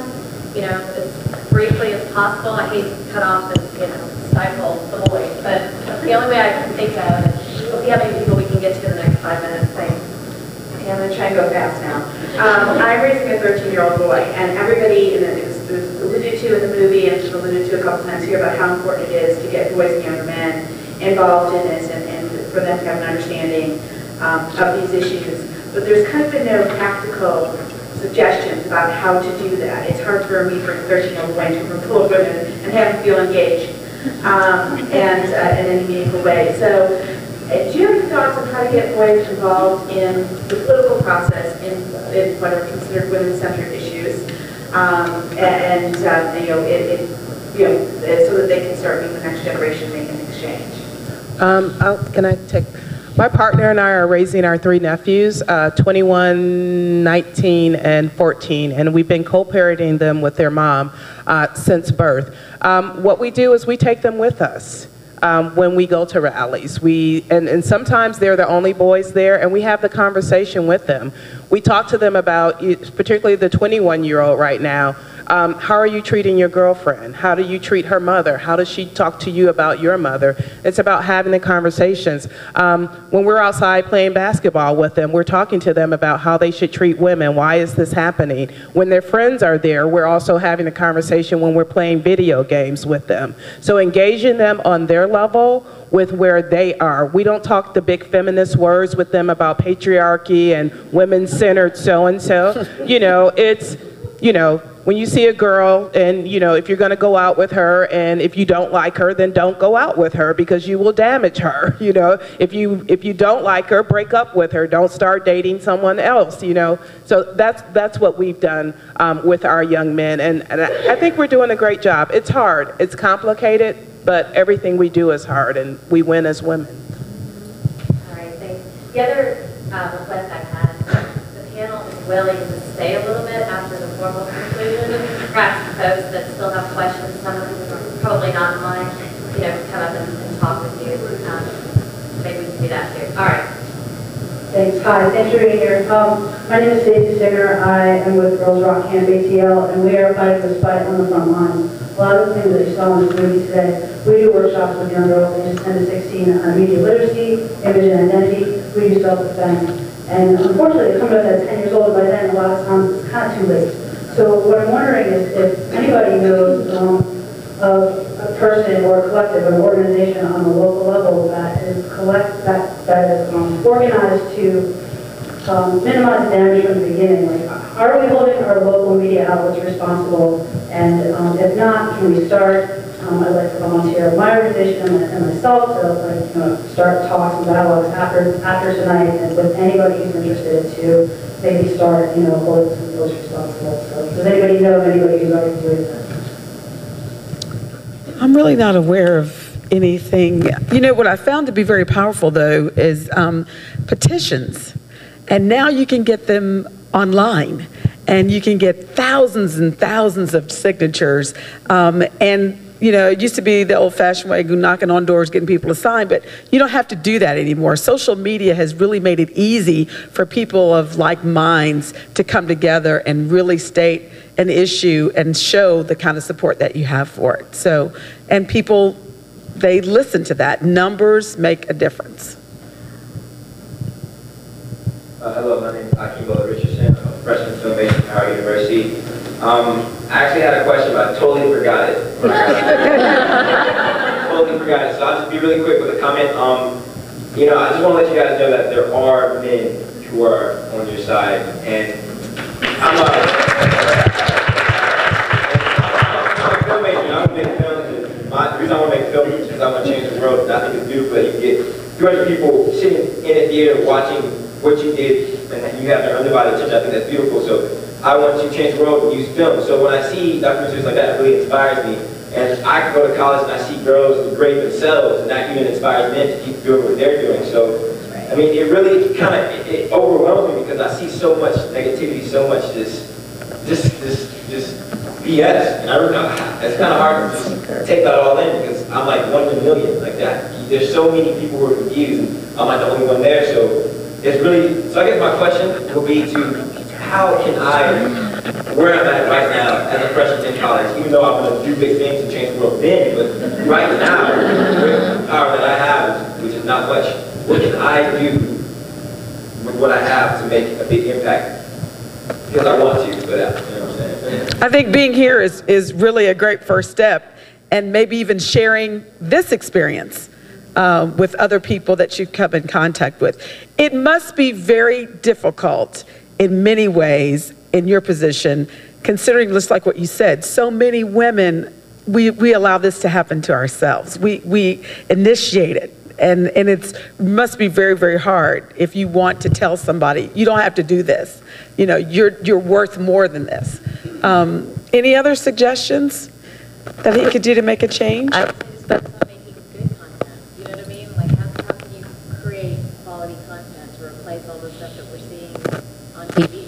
you know, as briefly as possible. I hate to cut off and, you know, stifle the voice, but the only way I can think of is we'll see how many people we can get to in the next 5 minutes. Thanks. Okay, I'm going to try and go fast now. I'm raising a 13-year-old boy, and everybody, and it was alluded to in the movie and it's alluded to a couple times here about how important it is to get boys and younger men involved in this and for them to have an understanding of these issues. But there's kind of been no practical suggestions about how to do that. It's hard for me, for a 13-year-old boy, to pull women and have them feel engaged and in any meaningful way. So do you have any thoughts on how to get boys involved in the political process in what are considered women-centered issues, so that they can start being the next generation making an exchange? Can I take? My partner and I are raising our 3 nephews, 21, 19, and 14, and we've been co-parenting them with their mom since birth. What we do is we take them with us. When we go to rallies. And sometimes they're the only boys there, and we have the conversation with them. We talk to them about, particularly the 21-year-old right now, how are you treating your girlfriend? How do you treat her mother? How does she talk to you about your mother? It's about having the conversations. When we're outside playing basketball with them, we're talking to them about how they should treat women. Why is this happening? When their friends are there, we're also having a conversation when we're playing video games with them. So engaging them on their level with where they are. We don't talk the big feminist words with them about patriarchy and women-centered so-and-so. You know, it's, you know, when you see a girl and, you know, if you're going to go out with her and if you don't like her, then don't go out with her because you will damage her. You know, if you don't like her, break up with her. Don't start dating someone else, you know. So that's what we've done with our young men. And I think we're doing a great job. It's hard. It's complicated, but everything we do is hard, and we win as women. All right, thanks. The other request I've had, the panel is willing to stay a little bit after the formal conclusion. Perhaps folks that still have questions, some of them are probably not in line, you know, come up and talk with you. Maybe we can do that too. All right. Thanks. Hi, thanks for being here. My name is Stacey Singer. I am with Girls Rock Camp ATL, and we are fighting this fight on the front line. A lot of the things that you saw in this movie today, we do workshops with young girls ages 10 to 16 on media literacy, image and identity. We do self-defense. And unfortunately, they come up at 10 years old, by then a lot of times it's kind of too late. So what I'm wondering is if anybody knows of a person or a collective, an organization on the local level that is organized to minimize damage from the beginning. Like, are we holding our local media outlets responsible? And if not, can we start? I'd like to volunteer my organization and myself to start talks and dialogues after tonight, and with anybody who's interested to maybe start holding some folks responsible. So does anybody know of anybody who's already doing that? I'm really not aware of anything. You know, what I found to be very powerful, though, is petitions. And now you can get them online. And you can get thousands and thousands of signatures. And, you know, it used to be the old-fashioned way, knocking on doors, getting people to sign, but you don't have to do that anymore. Social media has really made it easy for people of like minds to come together and really state an issue and show the kind of support that you have for it. So, and people, they listen to that. Numbers make a difference. Hello, my name is Akeem Richardson. I'm a freshman filmmaker at Howard University. I actually had a question, but I totally forgot it. Totally forgot it. So I'll just be really quick with a comment. You know, I just want to let you guys know that there are men who are on your side, and I'm a filmmaker. I'm a big film. The reason I want to make films is because I want to change the world. And I think it's beautiful that you get 200 people sitting in a theater watching what you did, and you have their undivided attention. I think that's beautiful. So I want to change the world and use film. So when I see documentaries like that, it really inspires me. And I can go to college and I see girls degrade themselves, and that even inspires men to keep doing what they're doing. So, I mean, it really kind of it overwhelms me because I see so much negativity, so much this BS, and it's kind of hard to just take that all in because I'm like 1 in a million, like that. There's so many people who are confused, and I'm like the only one there. So it's really, so I guess my question will be to how can I, where I'm at right now as a freshman in college, even though I'm going to do big things to change the world then, but right now, with the power that I have, which is not much, what can I do with what I have to make a big impact? Because I want to, but you know what I'm saying? I think being here is really a great first step, and maybe even sharing this experience with other people that you've come in contact with. It must be very difficult in many ways in your position, considering just like what you said, so many women, we allow this to happen to ourselves. We initiate it. And it must be very, very hard if you want to tell somebody, you don't have to do this. You know, you're worth more than this. Any other suggestions that he could do to make a change? I would say about making good content. You know what I mean? Like, how can you create quality content to replace all the stuff that we're seeing on TV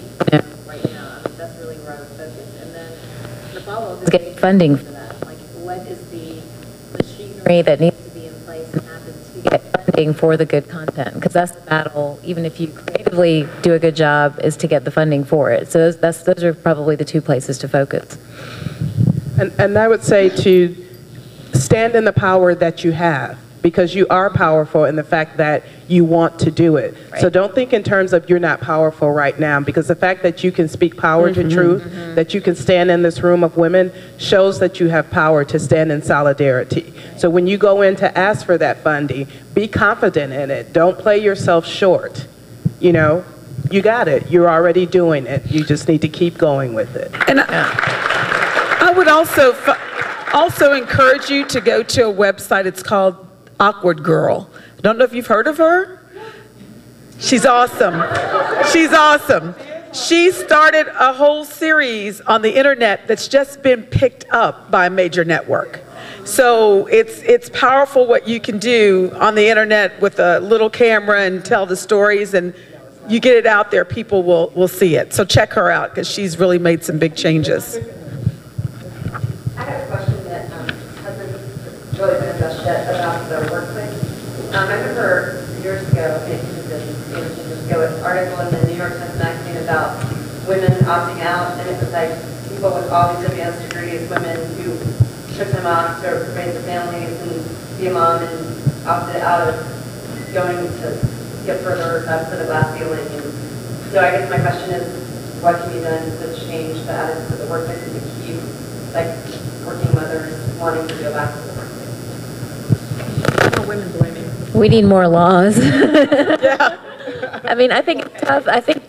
right now? I mean, that's really where I would focus. And then the follow-up is getting funding for that. Like, what is the machinery that needs to be in place and happen to get funding for the good content? Because that's the battle, even if you creatively do a good job, is to get the funding for it. So those are probably the two places to focus. And I would say to stand in the power that you have, because you are powerful in the fact that you want to do it. Right. So don't think in terms of you're not powerful right now, because the fact that you can speak power to truth, that you can stand in this room of women, shows that you have power to stand in solidarity. So when you go in to ask for that funding, be confident in it. Don't play yourself short. You know, you got it. You're already doing it. You just need to keep going with it. And I would also encourage you to go to a website. It's called Awkward Girl. I don't know if you've heard of her. She's awesome. She's awesome. She started a whole series on the internet that's just been picked up by a major network. So it's powerful what you can do on the internet with a little camera and tell the stories, and you get it out there, people will see it. So check her out, because she's really made some big changes. I have a question that hasn't really been addressed yet about the workplace. I remember years ago, an article in the New York Times Magazine about women opting out, and it was like people with all these advanced degrees, women who took them off to raise their families and be a mom, and opted out of going to get further to the glass ceiling. And so I guess my question is, what can be done to change the attitudes of the workplace and to keep like working mothers wanting to go back to the workplace? More women blaming. We need more laws. Yeah. I mean, I think it's tough. I think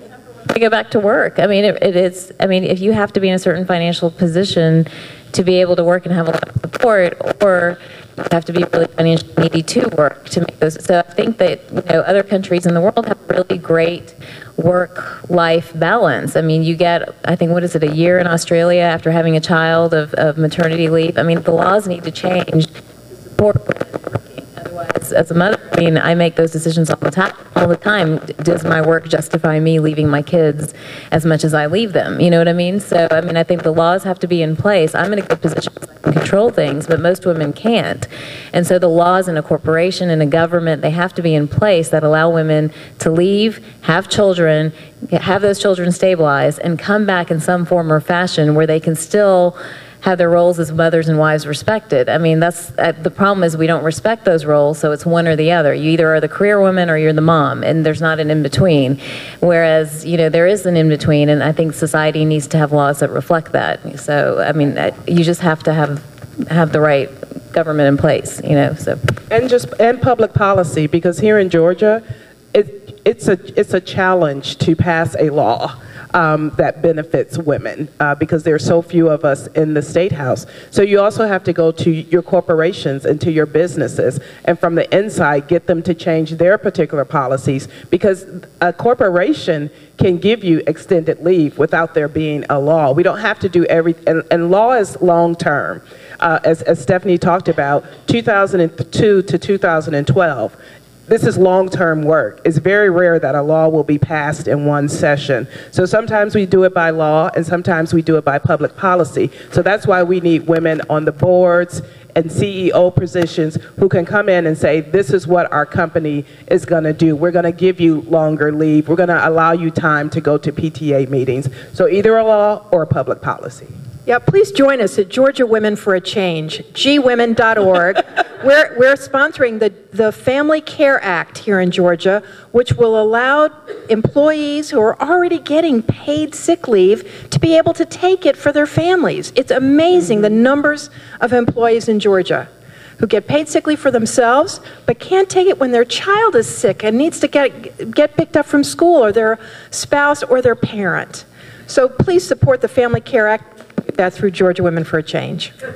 to go back to work. I mean, it is. I mean, if you have to be in a certain financial position to be able to work and have a lot of support, or you have to be really financially needy to work to make those. So I think that, you know, other countries in the world have really great work-life balance. I mean, you get, I think, what is it, a year in Australia after having a child of maternity leave. I mean, the laws need to change to support women working. Otherwise, as a mother, I mean, I make those decisions all the time. Does my work justify me leaving my kids as much as I leave them? You know what I mean? So, I mean, I think the laws have to be in place. I'm in a good position to control things, but most women can't. And so the laws in a corporation and a government, they have to be in place that allow women to leave, have children, have those children stabilized, and come back in some form or fashion where they can still have their roles as mothers and wives respected. I mean, that's the problem is we don't respect those roles, so it's one or the other. You either are the career woman or you're the mom, and there's not an in-between. Whereas, you know, there is an in-between, and I think society needs to have laws that reflect that. So, I mean, you just have to have the right government in place, you know. So And public policy, because here in Georgia, it's a challenge to pass a law that benefits women because there are so few of us in the State House. So you also have to go to your corporations and to your businesses, and from the inside get them to change their particular policies, because a corporation can give you extended leave without there being a law. We don't have to do everything, and law is long term. As Stephanie talked about, 2002 to 2012, this is long-term work. It's very rare that a law will be passed in one session. So sometimes we do it by law, and sometimes we do it by public policy. So that's why we need women on the boards and CEO positions who can come in and say, this is what our company is going to do. We're going to give you longer leave. We're going to allow you time to go to PTA meetings. So either a law or a public policy. Yeah, please join us at Georgia Women for a Change, gwomen.org. We're sponsoring the Family Care Act here in Georgia, which will allow employees who are already getting paid sick leave to be able to take it for their families. It's amazing the numbers of employees in Georgia who get paid sick leave for themselves, but can't take it when their child is sick and needs to get picked up from school, or their spouse or their parent. So please support the Family Care Act. That through Georgia Women for a Change. Okay,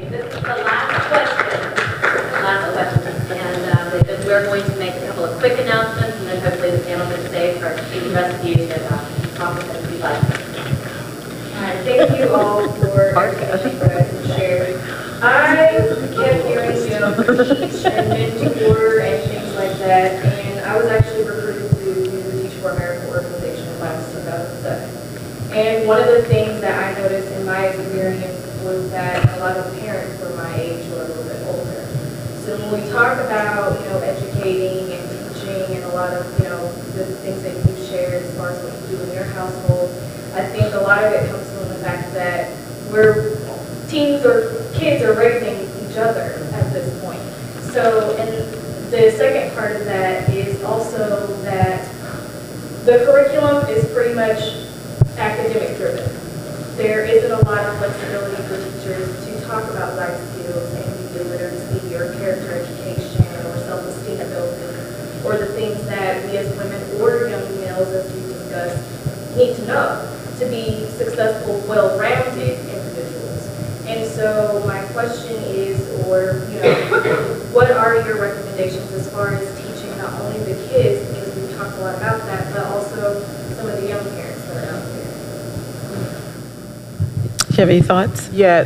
this is the last question. And we're going to make a couple of quick announcements, and then hopefully the panel can stay for the rest of you to talk with us if you'd like. All right, thank you all for everything that I shared. I kept hearing, teach and mentor and things like that, and I was actually recruited to do the Teach for America organization in last 2007. And one of the things that I noticed in my experience was that a lot of parents were my age or a little bit older. So when we talk about, educating and teaching and a lot of, the things that you shared as far as what you do in your household, I think a lot of it comes from the fact that teens or kids are raising each other at this point. So, and the second part of that is also that the curriculum is pretty much academic driven. There isn't a lot of flexibility for teachers to talk about life skills and media literacy or character education or self-esteem building, or the things that we as women or young males, as we discussed, need to know to be successful, well-rounded individuals. And so my question is, what are your recommendations as far as teaching not only the kids, because we talked a lot about that, but also some of the young parents that are out there? Do you have any thoughts? Yeah,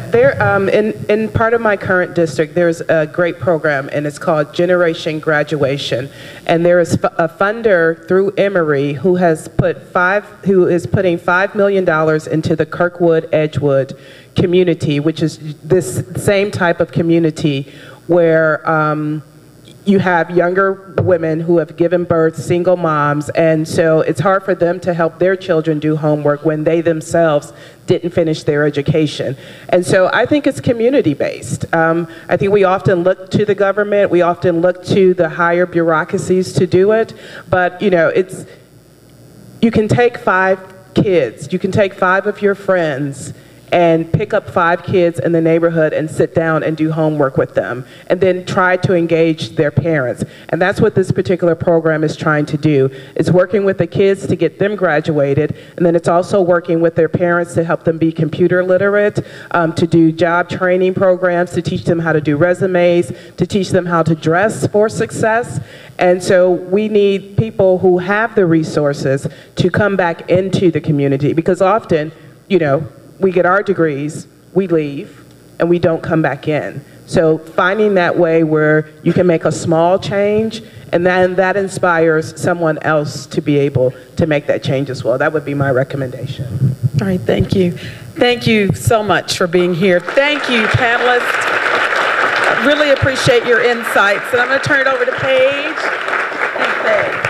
in part of my current district, there's a great program, and it's called Generation Graduation. And there is a funder through Emory who is putting $5 million into the Kirkwood-Edgewood community, which is this same type of community where you have younger women who have given birth, single moms, and so it's hard for them to help their children do homework when they themselves didn't finish their education. And so I think it's community-based. I think we often look to the government, we often look to the higher bureaucracies to do it, but you can take 5 kids, you can take 5 of your friends, and pick up 5 kids in the neighborhood and sit down and do homework with them, and then try to engage their parents. And that's what this particular program is trying to do. It's working with the kids to get them graduated, and then it's also working with their parents to help them be computer literate, to do job training programs, to teach them how to do resumes, to teach them how to dress for success. And so we need people who have the resources to come back into the community, because often, we get our degrees, we leave, and we don't come back in. So finding that way where you can make a small change, and then that inspires someone else to be able to make that change as well. That would be my recommendation. All right, thank you. Thank you so much for being here. Thank you, panelists. I really appreciate your insights. And I'm going to turn it over to Paige and Faye.